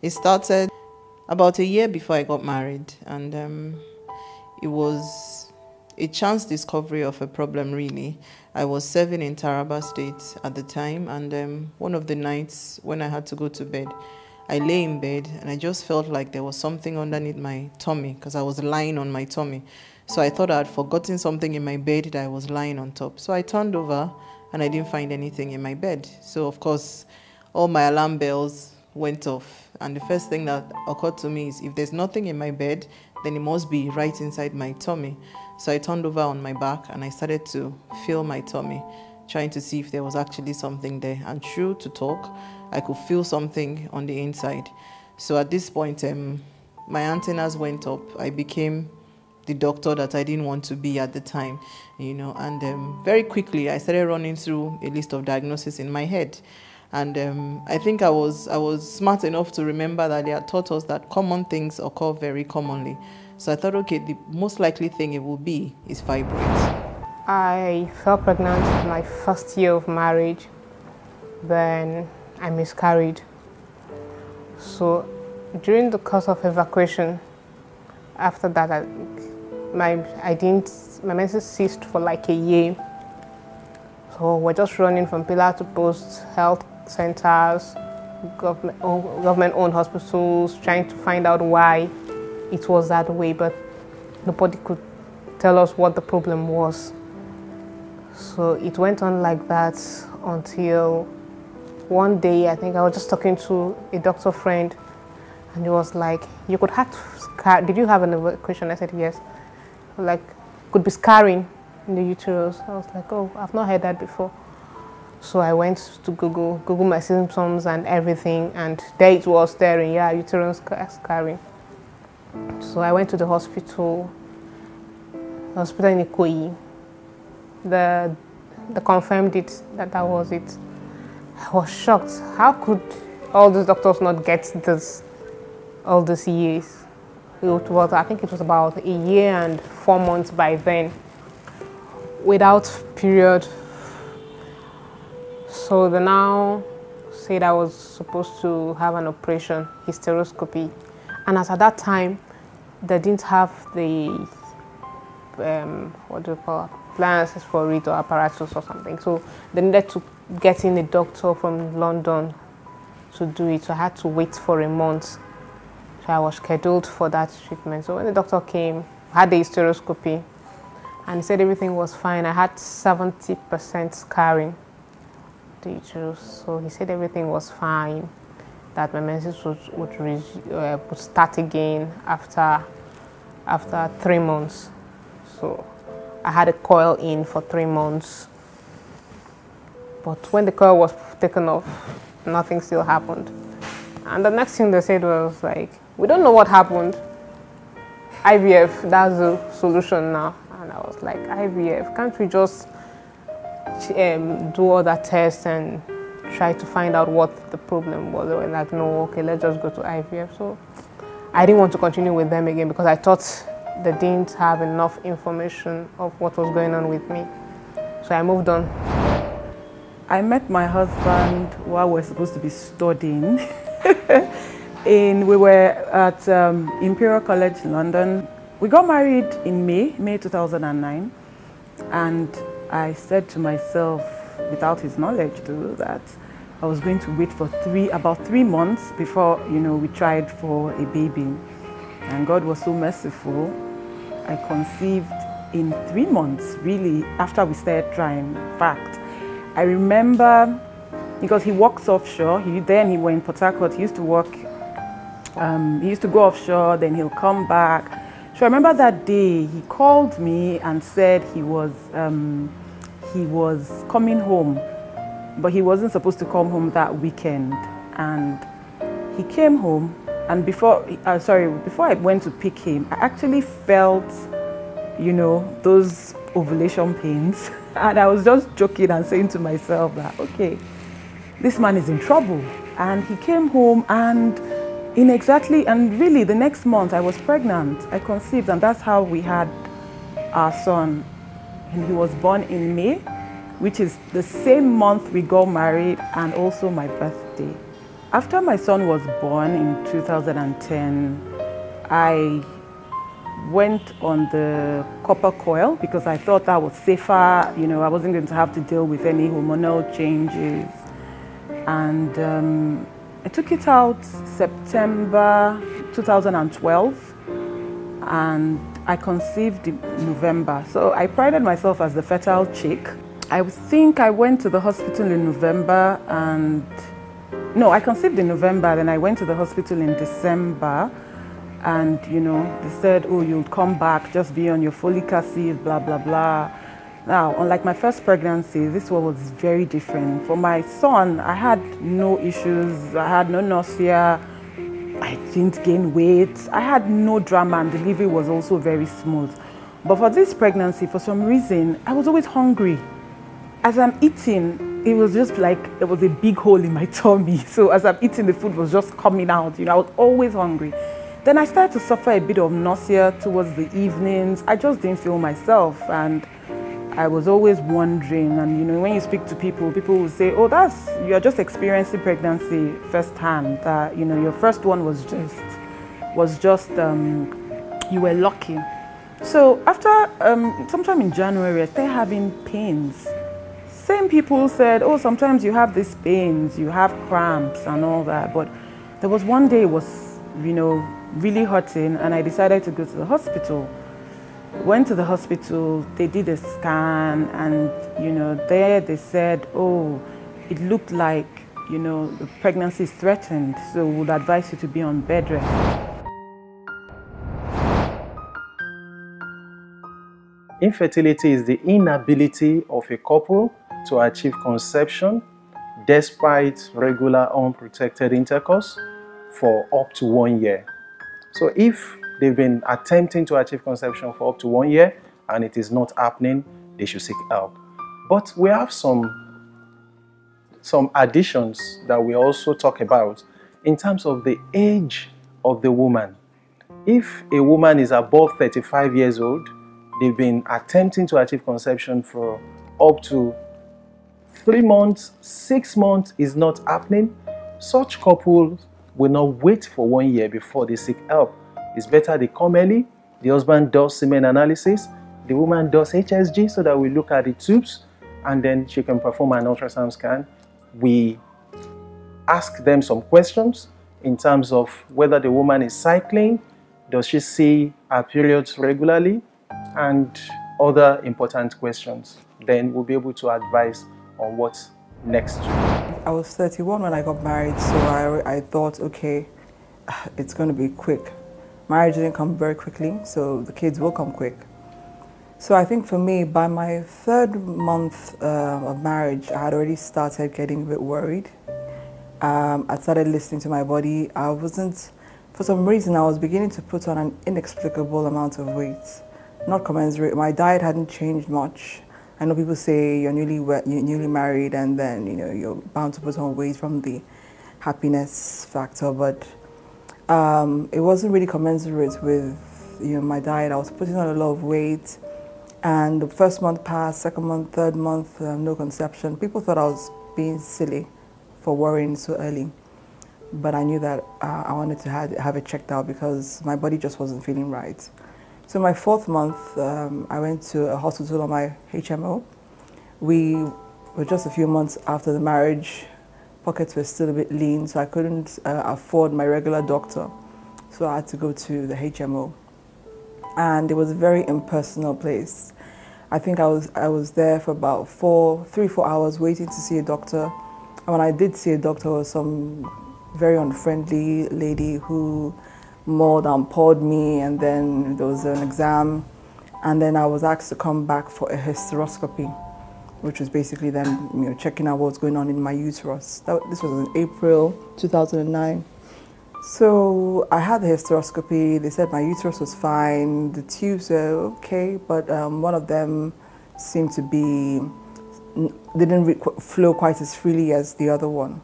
It started about a year before I got married, and it was a chance discovery of a problem, really. I was serving in Taraba State at the time, and one of the nights when I had to go to bed, I lay in bed and I just felt like there was something underneath my tummy because I was lying on my tummy. So I thought I had forgotten something in my bed that I was lying on top. So I turned over and I didn't find anything in my bed. So of course, all my alarm bells went off. And the first thing that occurred to me is if there's nothing in my bed, then it must be right inside my tummy. So I turned over on my back and I started to feel my tummy, trying to see if there was actually something there. And true to talk, I could feel something on the inside. So at this point, my antennas went up. I became the doctor that I didn't want to be at the time, and very quickly I started running through a list of diagnoses in my head. And I think I was smart enough to remember that they had taught us that common things occur very commonly. So I thought, okay, the most likely thing it will be is fibroids. I fell pregnant in my first year of marriage. Then I miscarried. So during the course of evacuation, after that, my menses ceased for like a year. So we're just running from pillar to post, health centers, government-owned hospitals, trying to find out why it was that way, but nobody could tell us what the problem was. So it went on like that until one day, I think I was just talking to a doctor friend, and he was like, "You could have scar. Did you have an evacuation?" I said, "Yes." Like, could be scarring in the uterus. I was like, "Oh, I've not heard that before." So I went to Google my symptoms and everything, and there it was there, yeah, uterus scarring. So I went to the hospital in Ikoyi. They confirmed it, that was it. I was shocked. How could all these doctors not get this all these years? I think it was about a year and 4 months by then, without period. So they now said I was supposed to have an operation, hysteroscopy. And as at that time, they didn't have the, appliances for it or apparatus or something. So they needed to get in a doctor from London to do it. So I had to wait for a month. So I was scheduled for that treatment. So when the doctor came, I had the hysteroscopy, and he said everything was fine. I had 70% scarring the uterus. So he said everything was fine, that my menses would start again after 3 months. So I had a coil in for 3 months. But when the coil was taken off, nothing still happened. And the next thing they said was like, "We don't know what happened. IVF, that's the solution now." And I was like, "IVF? Can't we just do all that tests and try to find out what the problem was?" They were like, "No, okay, let's just go to IVF." So I didn't want to continue with them again because I thought they didn't have enough information of what was going on with me. So I moved on. I met my husband while we were supposed to be studying. We were at Imperial College London. We got married in May 2009, and I said to myself, without his knowledge too, that I was going to wait for about 3 months before we tried for a baby. And God was so merciful. I conceived in 3 months, really, after we started trying. In fact, I remember, because he works offshore, then he went in Port Harcourt. He used to work, he used to go offshore, then he'll come back. So I remember that day he called me and said he was coming home, but he wasn't supposed to come home that weekend. And he came home, and before I went to pick him, I actually felt, those ovulation pains. And I was just joking and saying to myself that, okay, this man is in trouble. And he came home, and really the next month I was pregnant. I conceived, and that's how we had our son. And he was born in May, which is the same month we got married and also my birthday. After my son was born in 2010, I went on the copper coil because I thought that was safer. You know, I wasn't going to have to deal with any hormonal changes. And I took it out September 2012, and I conceived in November. So I prided myself as the fertile chick. I think I went to the hospital in November and no, I conceived in November, then I went to the hospital in December, and you know, they said, oh, you'll come back, just be on your folic acid, blah, blah, blah. Now, unlike my first pregnancy, this one was very different. For my son, I had no issues, I had no nausea, I didn't gain weight, I had no drama, and delivery was also very smooth. But for this pregnancy, for some reason, I was always hungry. As I'm eating, it was just like there was a big hole in my tummy. So as I'm eating, the food was just coming out. You know, I was always hungry. Then I started to suffer a bit of nausea towards the evenings. I just didn't feel myself, and I was always wondering. And you know, when you speak to people, people will say, "Oh, you're just experiencing pregnancy firsthand. You know, your first one was just you were lucky." So after sometime in January, I started having pains. Same people said, oh, sometimes you have these pains, you have cramps and all that. But there was one day it was, you know, really hurting, and I decided to go to the hospital. Went to the hospital, they did a scan, and, you know, there they said, oh, it looked like, you know, the pregnancy is threatened, so we would advise you to be on bed rest. Infertility is the inability of a couple to achieve conception despite regular unprotected intercourse for up to 1 year. So if they've been attempting to achieve conception for up to 1 year and it is not happening, they should seek help. But we have some additions that we also talk about in terms of the age of the woman. If a woman is above 35 years old, they've been attempting to achieve conception for up to 3 months, 6 months is not happening, such couples will not wait for 1 year before they seek help. It's better they come early, the husband does semen analysis, the woman does HSG so that we look at the tubes, and then she can perform an ultrasound scan. We ask them some questions in terms of whether the woman is cycling, does she see her periods regularly, and other important questions. Then we'll be able to advise on what's next. I was 31 when I got married, so I thought, okay, it's going to be quick. Marriage didn't come very quickly, so the kids will come quick. So I think for me, by my 3rd month of marriage, I had already started getting a bit worried. I started listening to my body. For some reason, I was beginning to put on an inexplicable amount of weight, not commensurate. My diet hadn't changed much. I know people say you're newly married and then, you know, you're bound to put on weight from the happiness factor, but it wasn't really commensurate with, you know, my diet. I was putting on a lot of weight, and the 1st month passed, 2nd month, 3rd month, no conception. People thought I was being silly for worrying so early, but I knew that I wanted to have it checked out because my body just wasn't feeling right. So my 4th month, I went to a hospital on my HMO. We were just a few months after the marriage. Pockets were still a bit lean, so I couldn't afford my regular doctor. So I had to go to the HMO. And it was a very impersonal place. I think I was there for about 3-4 hours waiting to see a doctor. And when I did see a doctor, it was some very unfriendly lady who more than poured me, and then there was an exam, and then I was asked to come back for a hysteroscopy, which was basically them, you know, checking out what's going on in my uterus. This was in April 2009. So I had the hysteroscopy. They said my uterus was fine, the tubes were okay, but one of them seemed to be, they didn't flow quite as freely as the other one.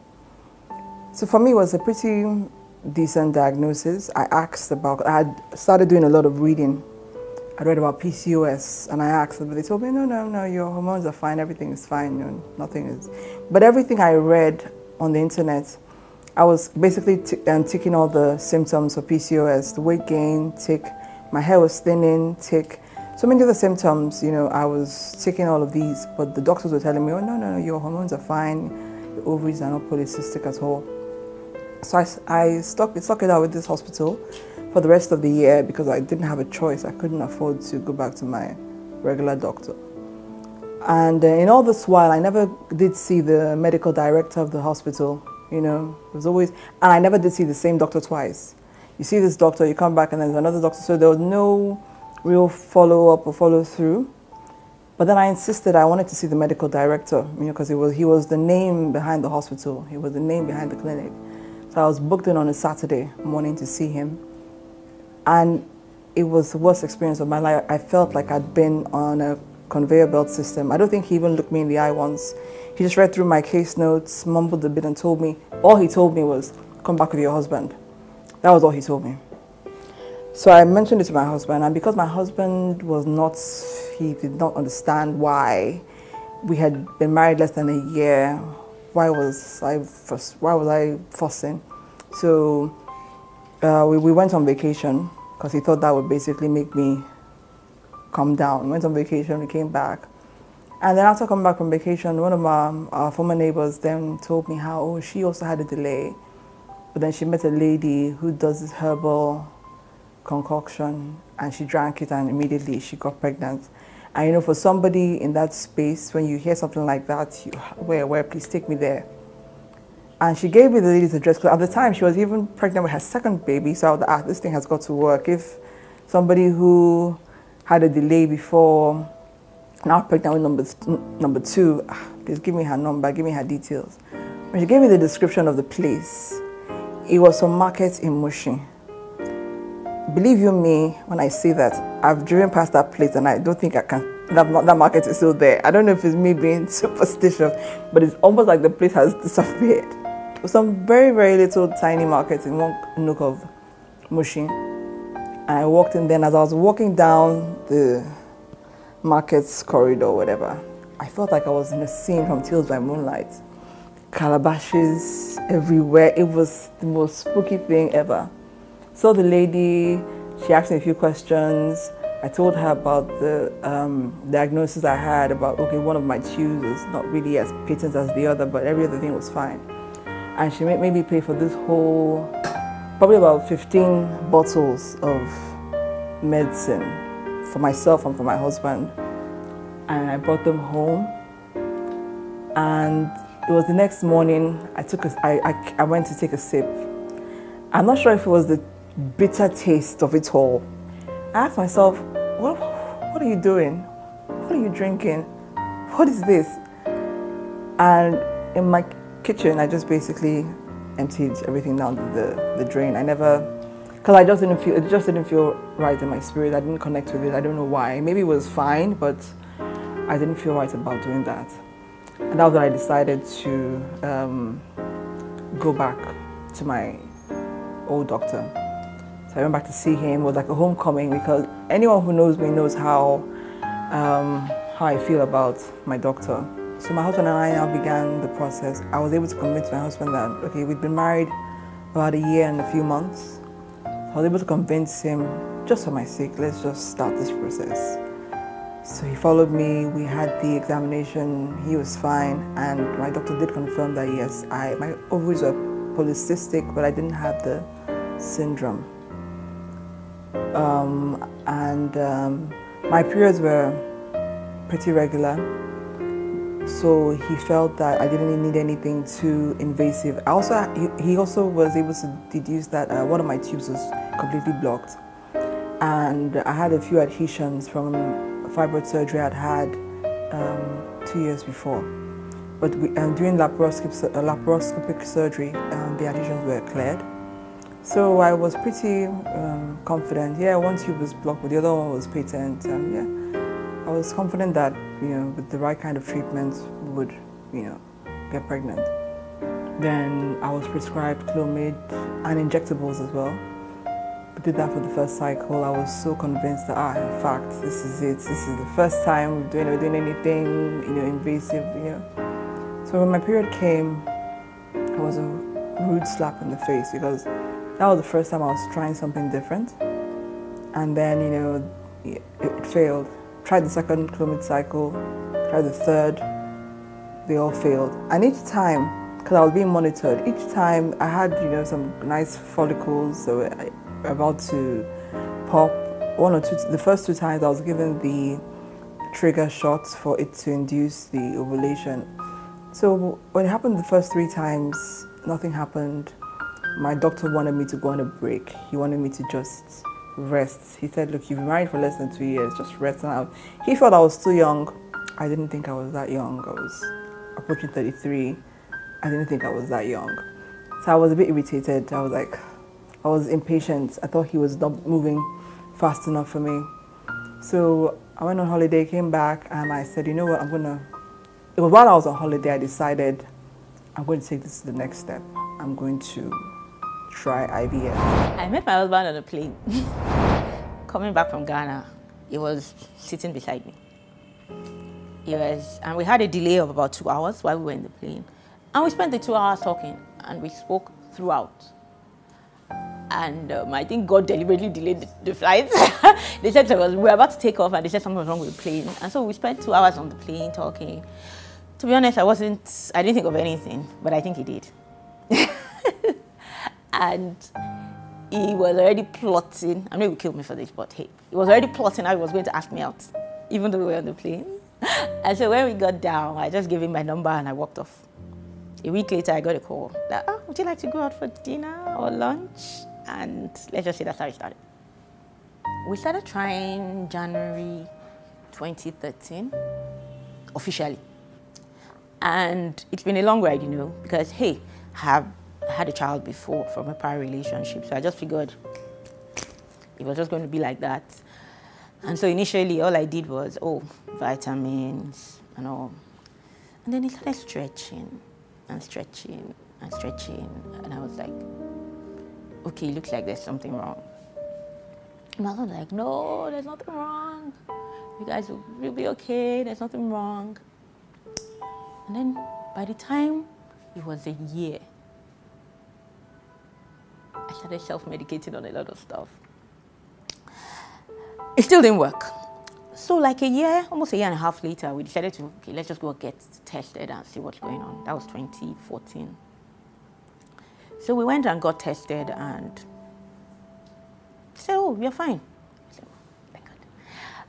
So for me, it was a pretty decent diagnosis. I had started doing a lot of reading. I read about PCOS and I asked them, but they told me, no, your hormones are fine, everything is fine, nothing is. But everything I read on the internet, I was basically ticking all the symptoms of PCOS, the weight gain, tick, my hair was thinning, tick, so many of the symptoms, you know, I was taking all of these, but the doctors were telling me, oh, no, your hormones are fine, your ovaries are not polycystic at all. So I stuck it out with this hospital for the rest of the year because I didn't have a choice. I couldn't afford to go back to my regular doctor. And in all this while, I never did see the medical director of the hospital, you know. It was always, and I never did see the same doctor twice. You see this doctor, you come back and there's another doctor, so there was no real follow-up or follow-through. But then I insisted I wanted to see the medical director, you know, because he was the name behind the hospital. He was the name behind the clinic. So I was booked in on a Saturday morning to see him. And it was the worst experience of my life. I felt like I'd been on a conveyor belt system. I don't think he even looked me in the eye once. He just read through my case notes, mumbled a bit and told me, all he told me was, come back with your husband. That was all he told me. So I mentioned it to my husband, and because my husband he did not understand why we had been married less than a year, why was I fussing? So we went on vacation because he thought that would basically make me calm down. We went on vacation, we came back. And then after coming back from vacation, one of our former neighbors then told me how, she also had a delay. But then she met a lady who does this herbal concoction, and she drank it and immediately she got pregnant. And you know, for somebody in that space, when you hear something like that, where, please take me there. And she gave me the lady's address, because at the time she was even pregnant with her second baby, so I was, this thing has got to work. If somebody who had a delay before, now pregnant with number two, please give me her number, give me her details. When she gave me the description of the place, it was some market in Mushin. Believe you me when I say that, I've driven past that place and I don't think I can, that market is still there. I don't know if it's me being superstitious, but it's almost like the place has disappeared. Some very, very little tiny markets in one nook of Mushin. And I walked in there, and as I was walking down the market's corridor, whatever, I felt like I was in a scene from Tales by Moonlight. Calabashes everywhere. It was the most spooky thing ever. So the lady, she asked me a few questions. I told her about the diagnosis I had about, okay, one of my tubes was not really as patent as the other, but every other thing was fine. And she made me pay for this whole, probably about 15 bottles of medicine for myself and for my husband. And I brought them home. And it was the next morning, I went to take a sip. I'm not sure if it was the bitter taste of it all. I asked myself, what are you doing? What are you drinking? What is this? And in my kitchen, I just basically emptied everything down the drain. I never, because it just didn't feel right in my spirit. I didn't connect with it. I don't know why. Maybe it was fine, but I didn't feel right about doing that. And that was when I decided to go back to my old doctor. So I went back to see him. It was like a homecoming, because anyone who knows me knows how I feel about my doctor. So my husband and I now began the process. I was able to convince my husband that, okay, we'd been married about a year and a few months. So I was able to convince him, just for my sake, let's just start this process. So he followed me, we had the examination, he was fine, and my doctor did confirm that yes, my ovaries were polycystic, but I didn't have the syndrome. My periods were pretty regular, so he felt that I didn't need anything too invasive. He also was able to deduce that one of my tubes was completely blocked, and I had a few adhesions from fibroid surgery I'd had 2 years before. But during laparoscopic surgery, the adhesions were cleared. So I was pretty confident. Yeah, one tube was blocked, but the other one was patent. And yeah, I was confident that, you know, with the right kind of treatment, we would, you know, get pregnant. Then I was prescribed Clomid and injectables as well. We did that for the first cycle. I was so convinced that, in fact, this is it. This is the first time we're doing anything, you know, invasive, you know. So when my period came, I was rude slap in the face, because that was the first time I was trying something different. And then, you know, it failed. Tried the second Clomid cycle, tried the third, they all failed. And each time, because I was being monitored, each time I had, you know, some nice follicles that were about to pop. One or two, the first 2 times I was given the trigger shots for it to induce the ovulation. So when it happened the first 3 times, nothing happened. My doctor wanted me to go on a break. He wanted me to just rest. He said, look, you've been married for less than 2 years, just rest out. He felt I was too young. I didn't think I was that young. I was approaching 33. I didn't think I was that young. So I was a bit irritated. I was impatient. I thought he was not moving fast enough for me. So I went on holiday, came back, and I said, you know what, it was while I was on holiday, I decided I'm going to take this to the next step. I'm going to try IVF. I met my husband on a plane. Coming back from Ghana, he was sitting beside me. And we had a delay of about 2 hours while we were in the plane. And we spent the 2 hours talking, and we spoke throughout. And I think God deliberately delayed the flight. They said we were about to take off, and they said something was wrong with the plane. And so we spent 2 hours on the plane talking. To be honest, I didn't think of anything, but I think he did. And he was already plotting. I know he would kill me for this, but hey, he was already plotting how he was going to ask me out, even though we were on the plane. And so when we got down, I just gave him my number and I walked off. A week later, I got a call that, oh, would you like to go out for dinner or lunch? And let's just say that's how it started. We started trying January 2013, officially. And it's been a long ride, you know, because, hey, I had a child before from a prior relationship, so I just figured it was just going to be like that. And so initially, all I did was, vitamins and all. And then he started stretching and stretching and stretching. And I was like, okay, it looks like there's something wrong. And I was like, no, there's nothing wrong. You guys will be okay, there's nothing wrong. And then by the time it was a year, I started self-medicating on a lot of stuff. It still didn't work. So like almost a year and a half later, we decided to, okay, let's just go get tested and see what's going on. That was 2014. So we went and got tested and said, oh, we're fine. I said, oh, thank God.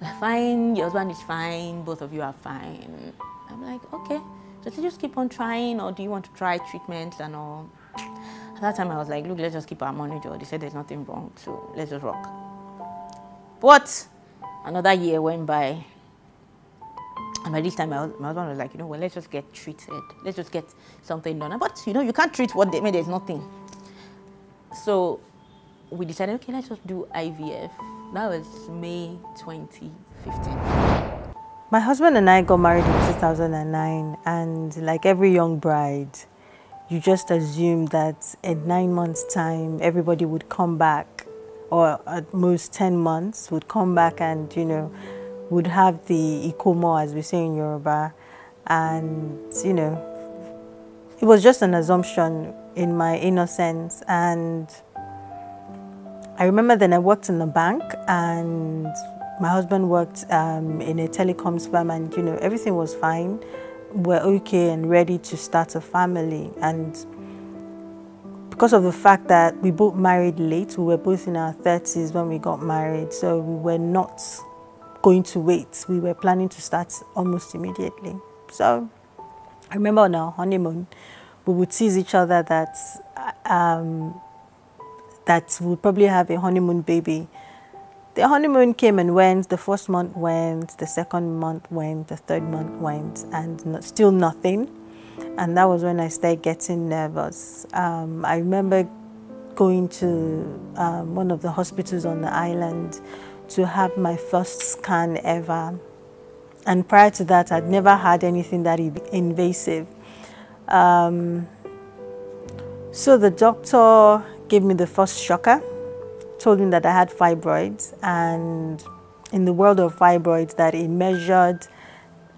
We're fine, your husband is fine, both of you are fine. I'm like, okay, so to just keep on trying, or do you want to try treatments and all? At that time I was like, look, let's just keep our monitor. They said there's nothing wrong, so let's just rock. But another year went by, and by this time my husband was like, you know what, let's just get treated. Let's just get something done. But you know, you can't treat what they made, there's nothing. So we decided, okay, let's just do IVF. That was May 2015. My husband and I got married in 2009, and like every young bride, you just assume that in 9 months' time, everybody would come back, or at most 10 months, would come back and, you know, would have the ikomo, as we say in Yoruba. And, you know, it was just an assumption in my innocence. And I remember then I worked in the bank, and my husband worked in a telecoms firm, and, you know, everything was fine. We're okay and ready to start a family. And because of the fact that we both married late, we were both in our 30s when we got married, so we were not going to wait. We were planning to start almost immediately. So I remember on our honeymoon, we would tease each other that we'll probably have a honeymoon baby. The honeymoon came and went. The first month went, the second month went, the third month went, and still nothing. And that was when I started getting nervous. I remember going to one of the hospitals on the island to have my first scan ever. And prior to that, I'd never had anything that invasive. So the doctor gave me the first shocker, told me that I had fibroids, and in the world of fibroids, that it measured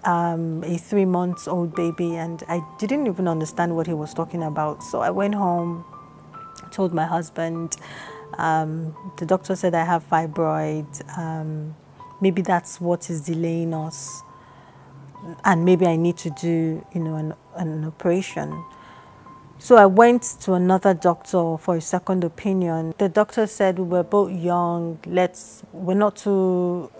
a 3-month-old baby, and I didn't even understand what he was talking about. So I went home, told my husband. The doctor said I have fibroid. Maybe that's what is delaying us, and maybe I need to do, an operation. So I went to another doctor for a second opinion. The doctor said we were both young. We're not too.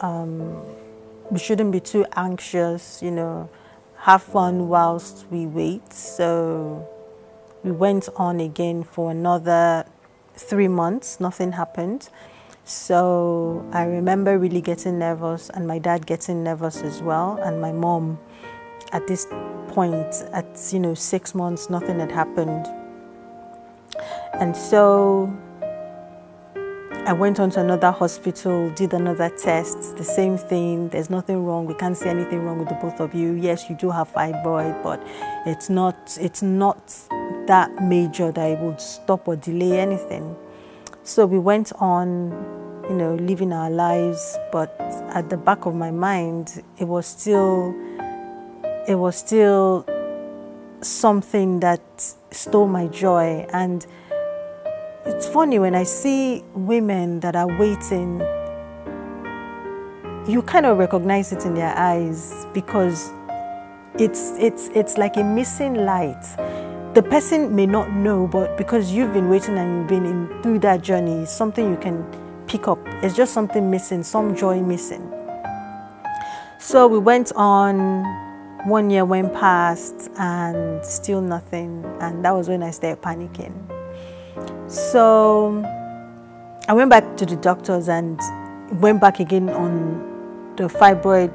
We shouldn't be too anxious. Have fun whilst we wait. So we went on again for another 3 months. Nothing happened. So I remember really getting nervous, and my dad getting nervous as well, and my mom. At this point, at 6 months, nothing had happened. And so I went on to another hospital, did another test, the same thing. There's nothing wrong. We can't see anything wrong with the both of you. Yes, you do have fibroid, but it's not that major that it would stop or delay anything. So we went on, living our lives, but at the back of my mind, it was still something that stole my joy. And it's funny, when I see women that are waiting, you kind of recognize it in their eyes, because it's like a missing light. The person may not know, but because you've been waiting and you've been through that journey, it's something you can pick up. It's just something missing, some joy missing. So we went on. 1 year went past and still nothing, and that was when I started panicking. So I went back to the doctors and went back again on the fibroid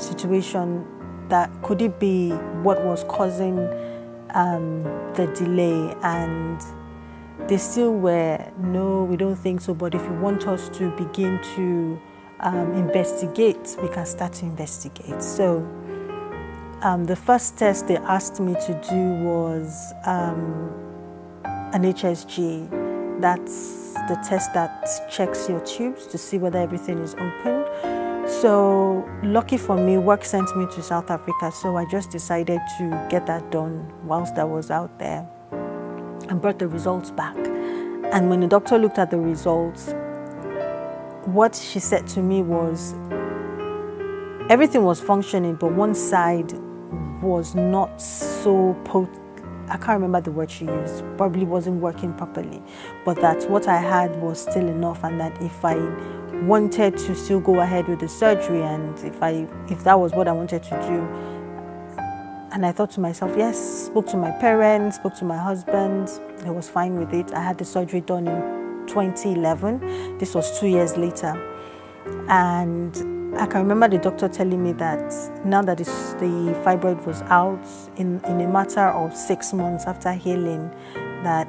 situation, that could it be what was causing the delay, and they still were, no, we don't think so, but if you want us to begin to investigate, we can start to investigate. So the first test they asked me to do was an HSG. That's the test that checks your tubes to see whether everything is open. So lucky for me, work sent me to South Africa, so I just decided to get that done whilst I was out there, and brought the results back. And when the doctor looked at the results, what she said to me was everything was functioning, but one side was not so I can't remember the word she used, probably wasn't working properly, but that what I had was still enough, and that if I wanted to still go ahead with the surgery, and if that was what I wanted to do. And I thought to myself, yes, spoke to my parents, spoke to my husband, he was fine with it. I had the surgery done in 2011. This was 2 years later. And I can remember the doctor telling me that now that the fibroid was out, in a matter of 6 months after healing, that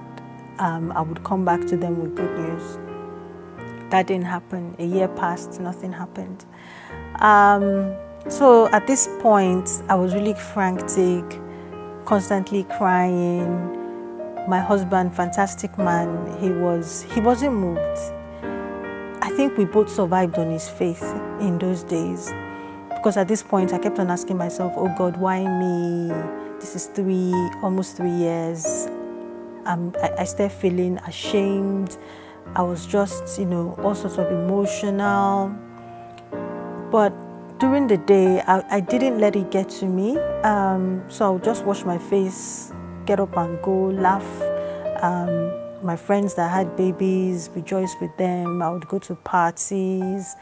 I would come back to them with good news. That didn't happen. A year passed, nothing happened. So at this point, I was really frantic, constantly crying. My husband, fantastic man, he wasn't moved. I think we both survived on his faith in those days, because at this point I kept on asking myself, oh God, why me? This is almost 3 years. I started feeling ashamed. I was just, all sorts of emotional. But during the day, I didn't let it get to me. So I would just wash my face, get up and go, laugh. My friends that had babies, rejoice with them. I would go to parties.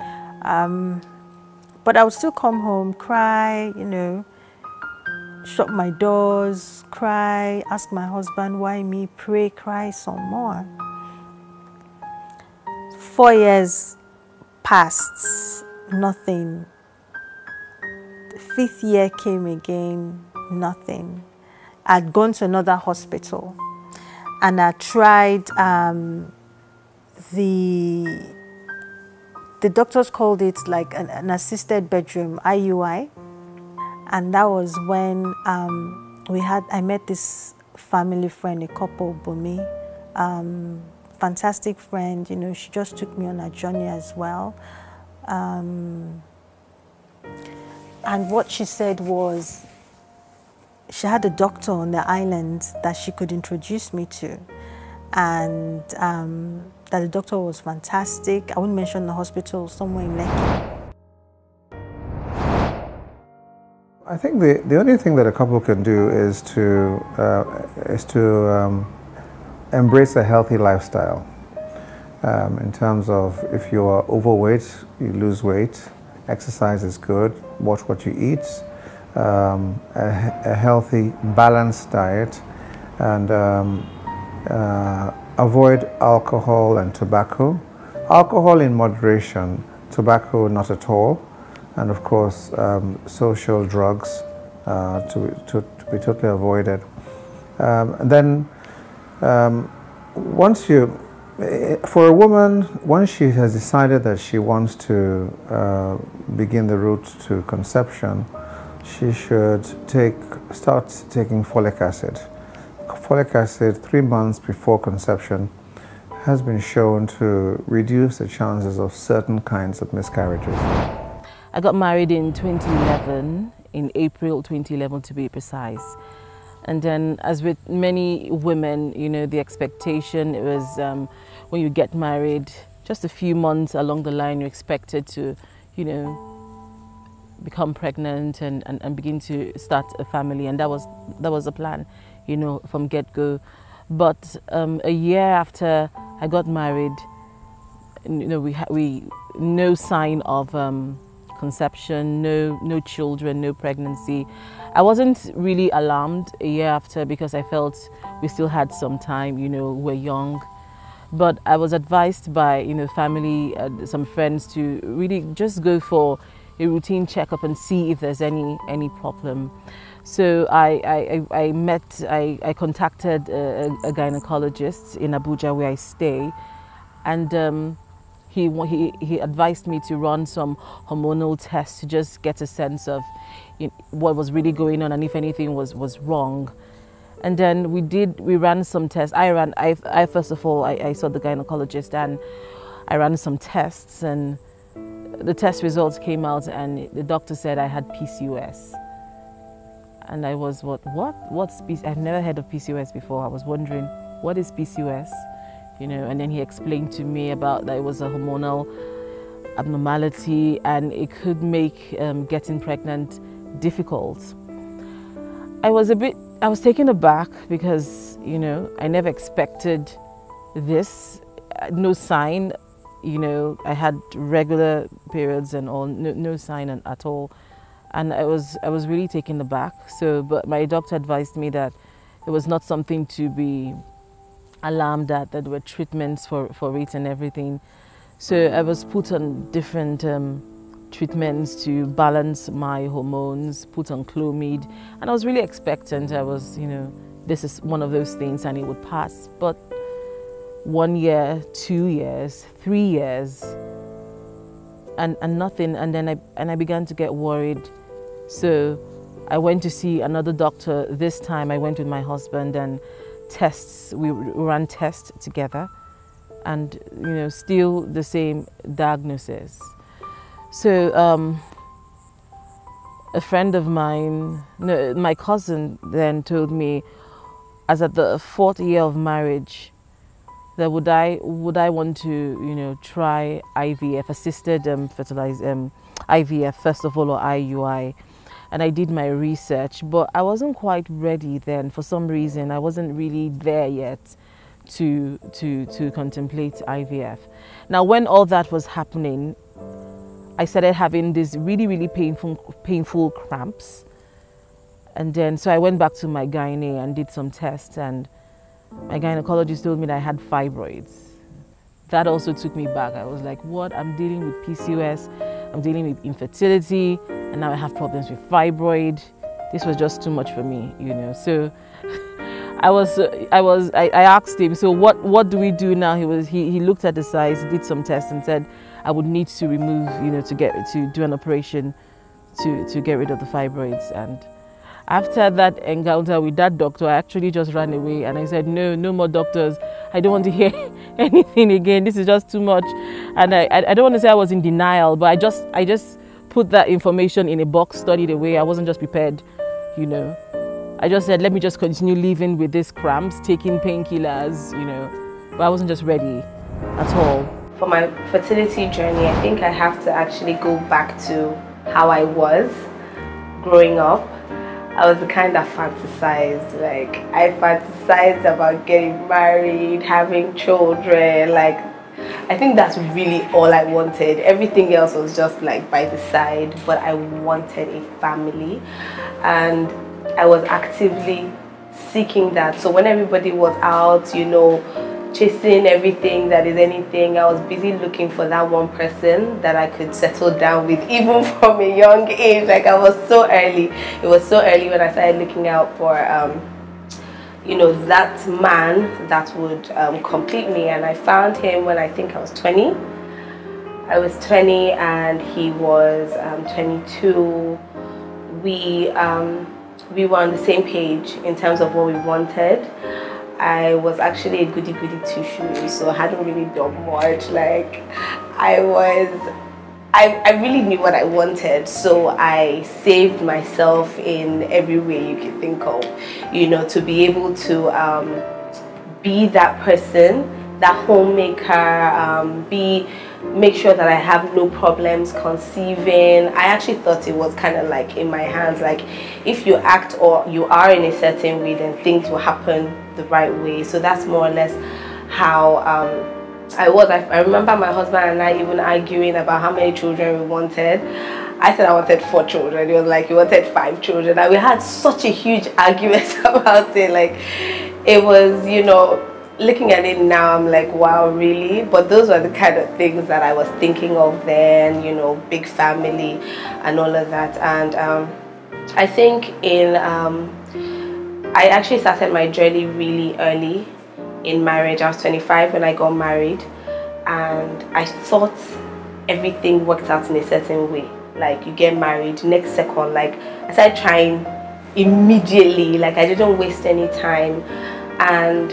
But I would still come home, cry, shut my doors, cry, ask my husband, why me, pray, cry some more. 4 years passed, nothing. The 5th year came again, nothing. I'd gone to another hospital, and I tried, the doctors called it like an assisted bedroom, IUI. And that was when I met this family friend, a couple, Bumi. Fantastic friend, she just took me on a journey as well. And what she said was she had a doctor on the island that she could introduce me to, and that the doctor was fantastic. I wouldn't mention the hospital, somewhere in Lekki. I think the only thing that a couple can do is to embrace a healthy lifestyle. In terms of, if you are overweight, you lose weight. Exercise is good. Watch what you eat. A healthy, balanced diet, and avoid alcohol and tobacco. Alcohol in moderation, tobacco not at all, and of course social drugs to be totally avoided. And then for a woman, once she has decided that she wants to begin the route to conception, she should start taking folic acid. Folic acid 3 months before conception has been shown to reduce the chances of certain kinds of miscarriages. I got married in 2011, in April 2011 to be precise. And then, as with many women, you know, the expectation was when you get married, just a few months along the line, you're expected to, you know, become pregnant and begin to start a family, and that was the plan, you know, from get-go. But a year after I got married, you know, we no sign of conception, no children, no pregnancy. I wasn't really alarmed a year after because I felt we still had some time, you know, we're young. But I was advised by, you know, family, some friends to really just go for a routine checkup and see if there's any problem. So I contacted a gynecologist in Abuja where I stay, and he advised me to run some hormonal tests to just get a sense of, you know, what was really going on and if anything was wrong. And then we ran some tests. I first of all I saw the gynecologist and I ran some tests, and the test results came out and the doctor said I had PCOS. And I was, what's PCOS? I've never heard of PCOS before. I was wondering, what is PCOS? You know, and then he explained to me about that it was a hormonal abnormality and it could make getting pregnant difficult. I was taken aback because, you know, I never expected this. No sign. You know, I had regular periods and all, no sign at all, and I was really taken aback. So, but my doctor advised me that it was not something to be alarmed at, that there were treatments for it and everything. So I was put on different treatments to balance my hormones, put on Clomid, and I was really expectant. I was, you know, this is one of those things and it would pass. But 1 year, 2 years, 3 years, and nothing. And then I began to get worried. So I went to see another doctor. This time I went with my husband, and we ran tests together, and, you know, still the same diagnosis. So a friend of mine, no, my cousin, then told me, as at the 4th year of marriage, that would I want to, you know, try IVF, assisted IVF first of all, or IUI. And I did my research, but I wasn't quite ready then. For some reason, I wasn't really there yet to contemplate IVF. Now, when all that was happening, I started having these really painful cramps. And then, so I went back to my gynae and did some tests, and my gynecologist told me that I had fibroids. That also took me back. I was like, what? I'm dealing with PCOS, I'm dealing with infertility, and now I have problems with fibroid. This was just too much for me, you know. So I asked him, so what do we do now? He looked at the size, did some tests, and said I would need to remove, you know, to do an operation to get rid of the fibroids. And after that encounter with that doctor, I actually just ran away and I said, no more doctors. I don't want to hear anything again. This is just too much. And I don't want to say I was in denial, but I just put that information in a box, studied away. I wasn't just prepared, you know. I just said, let me just continue living with these cramps, taking painkillers, you know. But I wasn't just ready at all. For my fertility journey, I think I have to actually go back to how I was growing up. I was the kind that fantasized, like I fantasized about getting married, having children, like I think that's really all I wanted. Everything else was just like by the side, but I wanted a family and I was actively seeking that. So when everybody was out, you know, chasing everything that is anything, I was busy looking for that one person that I could settle down with, even from a young age. Like I was so early. It was so early when I started looking out for you know, that man that would complete me. And I found him when I think I was 20. I was 20 and he was 22. We were on the same page in terms of what we wanted. I was actually a goody two-shoes, so I hadn't really done much. Like I really knew what I wanted, so I saved myself in every way you can think of, you know, to be able to be that person, that homemaker, make sure that I have no problems conceiving. I actually thought it was kind of like in my hands, like if you act or you are in a certain way, then things will happen the right way. So that's more or less how I was. I remember my husband and I even arguing about how many children we wanted. I said I wanted 4 children. He was like he wanted 5 children, and we had such a huge argument about it. Like it was, you know, looking at it now, I'm like, wow, really? But those were the kind of things that I was thinking of then, you know, big family and all of that. And I think I actually started my journey really early in marriage. I was 25 when I got married, and I thought everything worked out in a certain way. Like you get married, next second, like I started trying immediately, like I didn't waste any time. And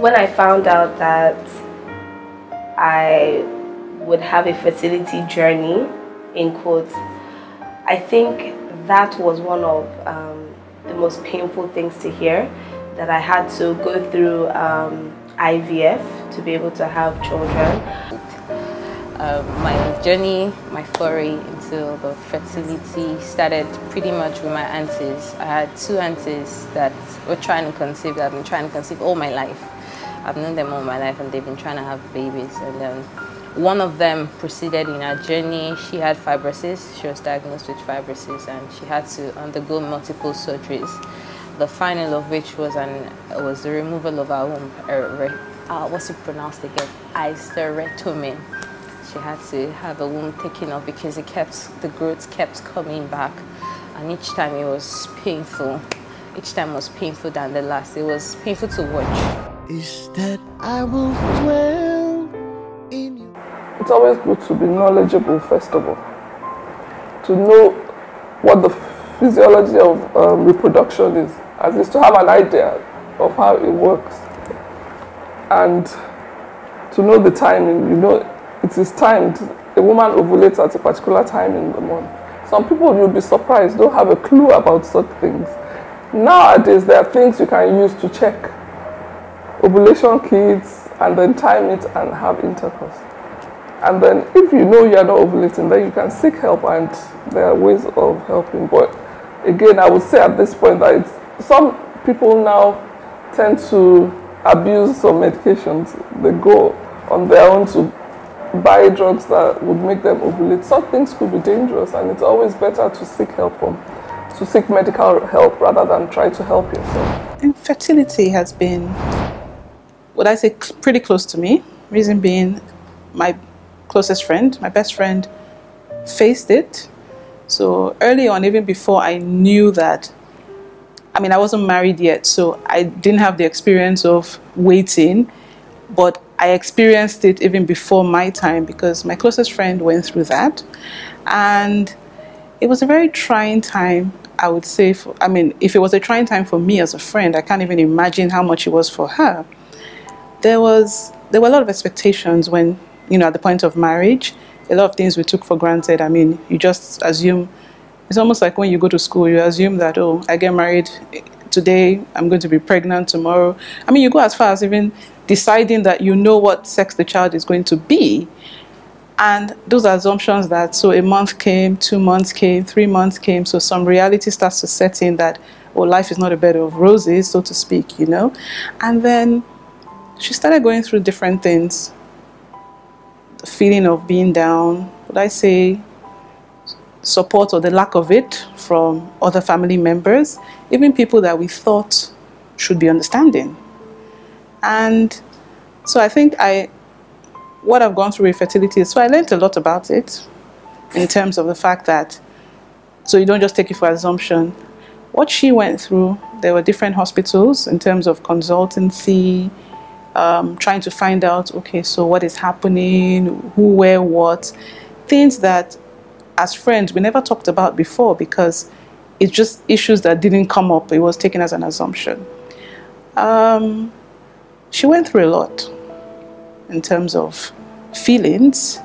when I found out that I would have a fertility journey, in quotes, I think that was one of the most painful things to hear, that I had to go through IVF to be able to have children. My journey, my foray into the fertility started pretty much with my aunties. I had 2 aunties that were trying to conceive, that I've been trying to conceive all my life. I've known them all my life and they've been trying to have babies. And then one of them proceeded in her journey. She had fibrosis. She was diagnosed with fibrosis and she had to undergo multiple surgeries. The final of which was the removal of her womb. What's it pronounced again? Hysterectomy. She had to have a womb taken off because the growth kept coming back, and each time it was painful. Each time was painful than the last. It was painful to watch. Is that I will dwell in you. It's always good to be knowledgeable, first of all, to know what the physiology of reproduction is, at least to have an idea of how it works, and to know the timing. You know, it is timed. A woman ovulates at a particular time in the month. Some people, you'll be surprised, don't have a clue about such things. Nowadays, there are things you can use to check ovulation kits and then time it and have intercourse. And then if you know you are not ovulating, then you can seek help, and there are ways of helping. But again, I would say at this point that some people now tend to abuse some medications. They go on their own to buy drugs that would make them ovulate. Some things could be dangerous, and it's always better to seek help to seek medical help rather than try to help yourself. Infertility has been, would I say, pretty close to me. Reason being, my closest friend, my best friend, faced it. So early on, even before I knew that, I mean, I wasn't married yet, so I didn't have the experience of waiting, but I experienced it even before my time because my closest friend went through that. And it was a very trying time, I would say. If it was a trying time for me as a friend, I can't even imagine how much it was for her. There were a lot of expectations when, you know, at the point of marriage, a lot of things we took for granted. I mean, you just assume, it's almost like when you go to school, you assume that, oh, I get married today, I'm going to be pregnant tomorrow. I mean, you go as far as even deciding that you know what sex the child is going to be. And those assumptions that, so a month came, 2 months came, 3 months came, so some reality starts to set in that, oh, life is not a bed of roses, so to speak, you know. And then she started going through different things. The feeling of being down, would I say, support or the lack of it from other family members, even people that we thought should be understanding. And so I think what I've gone through with fertility is, so I learned a lot about it in terms of the fact that, so you don't just take it for assumption. What she went through, there were different hospitals in terms of consultancy, trying to find out, okay, so what is happening, who, where, what, things that as friends we never talked about before because it's just issues that didn't come up. It was taken as an assumption. She went through a lot in terms of feelings.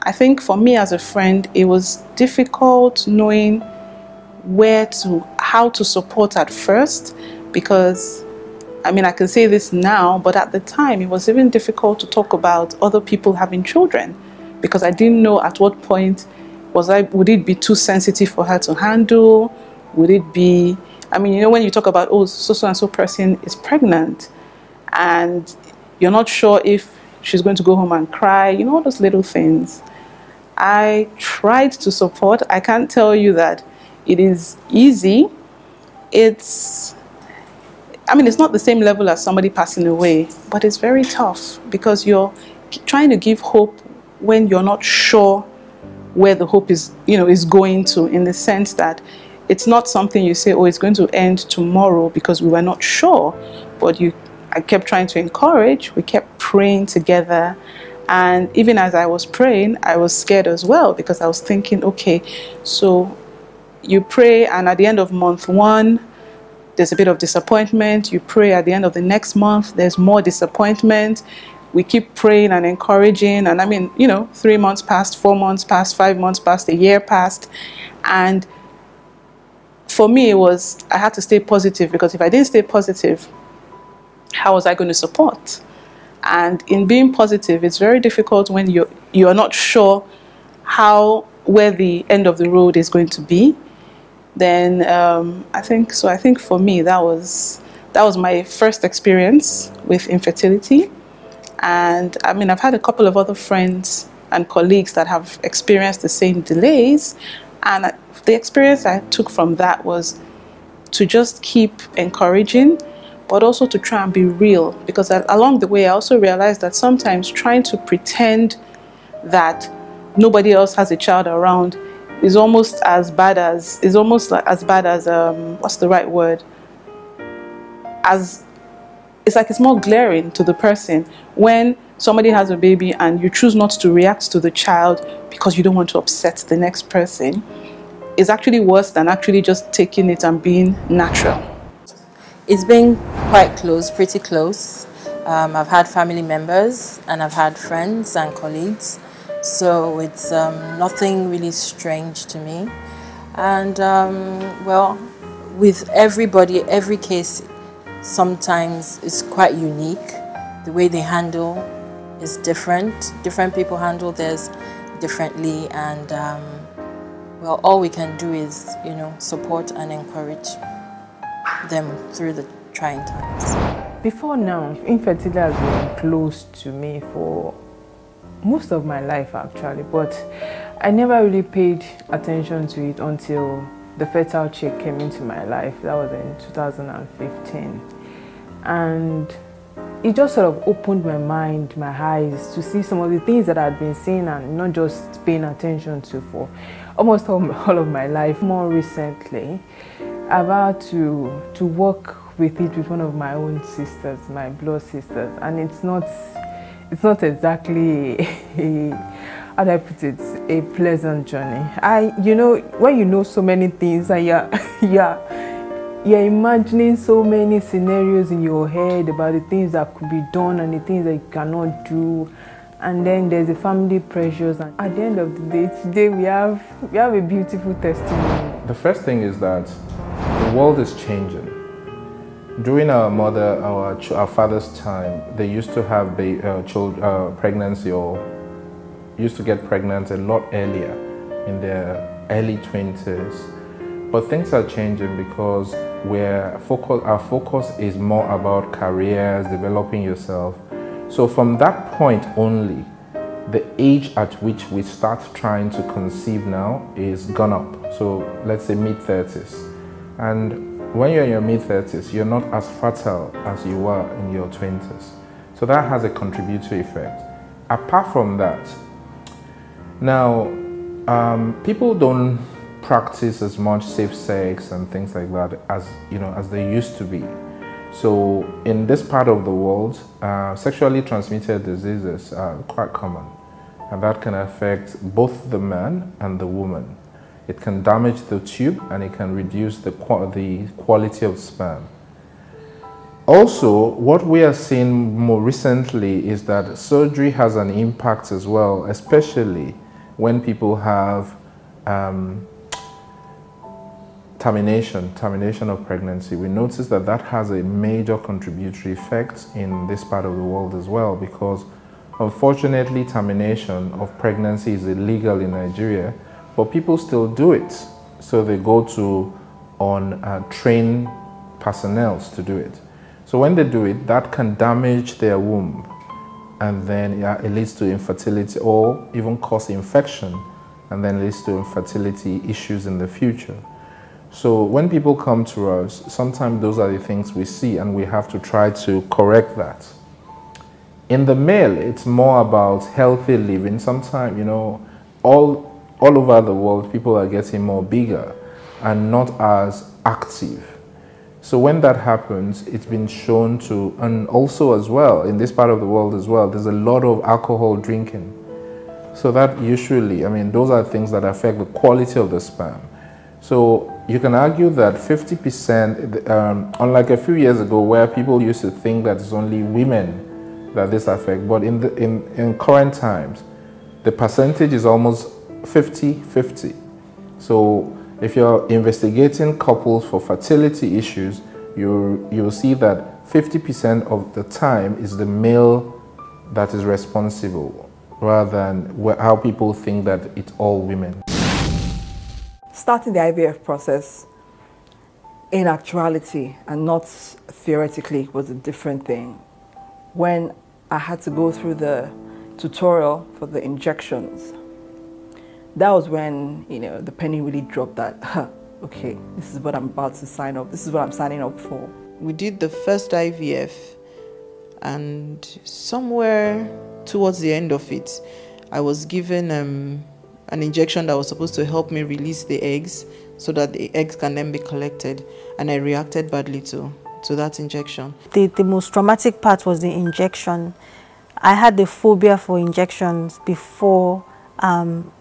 I think for me as a friend, it was difficult knowing how to support at first, because I mean, I can say this now, but at the time it was even difficult to talk about other people having children, because I didn't know at what point would it be too sensitive for her to handle? Would it be, I mean, you know, when you talk about, oh, so and so person is pregnant and you're not sure if she's going to go home and cry, you know, all those little things. I tried to support. I can't tell you that it is easy. I mean, it's not the same level as somebody passing away, but it's very tough because you're trying to give hope when you're not sure where the hope is, you know, is going to, in the sense that it's not something you say, oh, it's going to end tomorrow, because we were not sure. But I kept trying to encourage. We kept praying together. And even as I was praying, I was scared as well, because I was thinking, okay, so you pray, and at the end of month 1, there's a bit of disappointment. You pray at the end of the next month, there's more disappointment. We keep praying and encouraging. And I mean, you know, 3 months passed, 4 months passed, 5 months passed, a year passed. And for me, I had to stay positive, because if I didn't stay positive, how was I going to support? And in being positive, it's very difficult when you're not sure where the end of the road is going to be. Then I think for me, that was my first experience with infertility. And I mean, I've had a couple of other friends and colleagues that have experienced the same delays. And the experience I took from that was to just keep encouraging, but also to try and be real. Because along the way, I also realized that sometimes trying to pretend that nobody else has a child around is almost as bad as, what's the right word? It's like it's more glaring to the person when somebody has a baby and you choose not to react to the child because you don't want to upset the next person. It's actually worse than actually just taking it and being natural. It's been quite close, pretty close. I've had family members and I've had friends and colleagues. So it's nothing really strange to me. And well, with everybody, every case sometimes is quite unique. The way they handle is different. Different people handle theirs differently. And well, all we can do is, you know, support and encourage them through the trying times. Before now, infertility has been close to me for most of my life actually, but I never really paid attention to it until the fertile chick came into my life. That was in 2015, and it just sort of opened my mind, my eyes, to see some of the things that I'd been seeing and not just paying attention to for almost all of my life. More recently, I've had to work with it with one of my own sisters, my blood sisters, and it's not exactly how do I put it, a pleasant journey. You know, when you know so many things and you're imagining so many scenarios in your head about the things that could be done and the things that you cannot do, and then there's the family pressures, and at the end of the day, today we have a beautiful testimony. The first thing is that the world is changing. During our father's time, they used to have pregnancy, or used to get pregnant a lot earlier, in their early 20s. But things are changing because our focus is more about careers, developing yourself. So from that point only, the age at which we start trying to conceive now is gone up. So let's say mid-30s. And when you're in your mid-30s, you're not as fertile as you were in your 20s. So that has a contributory effect. Apart from that, now, people don't practice as much safe sex and things like that as they used to be. So in this part of the world, sexually transmitted diseases are quite common, and that can affect both the man and the woman. It can damage the tube, and it can reduce the quality of sperm. Also, what we are seeing more recently is that surgery has an impact as well, especially when people have termination of pregnancy. We notice that that has a major contributory effect in this part of the world as well, because unfortunately termination of pregnancy is illegal in Nigeria, but people still do it. So they go to trained personnel to do it. So when they do it, that can damage their womb, and then it leads to infertility, or even cause infection, and then leads to infertility issues in the future. So when people come to us, sometimes those are the things we see, and we have to try to correct that. In the male, it's more about healthy living. Sometimes, all over the world, people are getting more bigger and not as active. So when that happens, it's been shown to, and also as well, in this part of the world as well, there's a lot of alcohol drinking. So that usually, those are things that affect the quality of the sperm. So you can argue that 50%, unlike a few years ago where people used to think that it's only women that this affects, but in current times, the percentage is almost 50-50. So if you're investigating couples for fertility issues, you'll see that 50% of the time is the male that is responsible, rather than how people think that it's all women. Starting the IVF process in actuality and not theoretically was a different thing. When I had to go through the tutorial for the injections, that was when, the penny really dropped that, okay, this is what I'm about to sign up, this is what I'm signing up for. We did the first IVF, and somewhere towards the end of it, I was given an injection that was supposed to help me release the eggs so that the eggs can then be collected, and I reacted badly to that injection. The most traumatic part was the injection. I had the phobia for injections before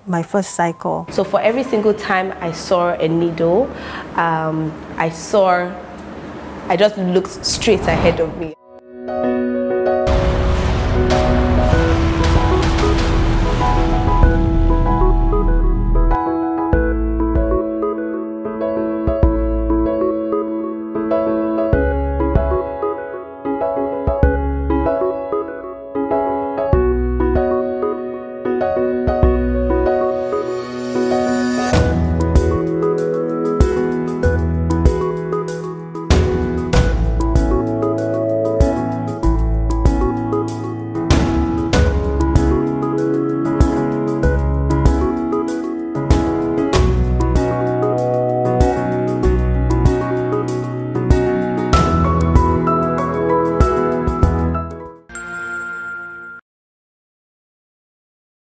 my first cycle. So for every single time I saw a needle, I just looked straight ahead of me.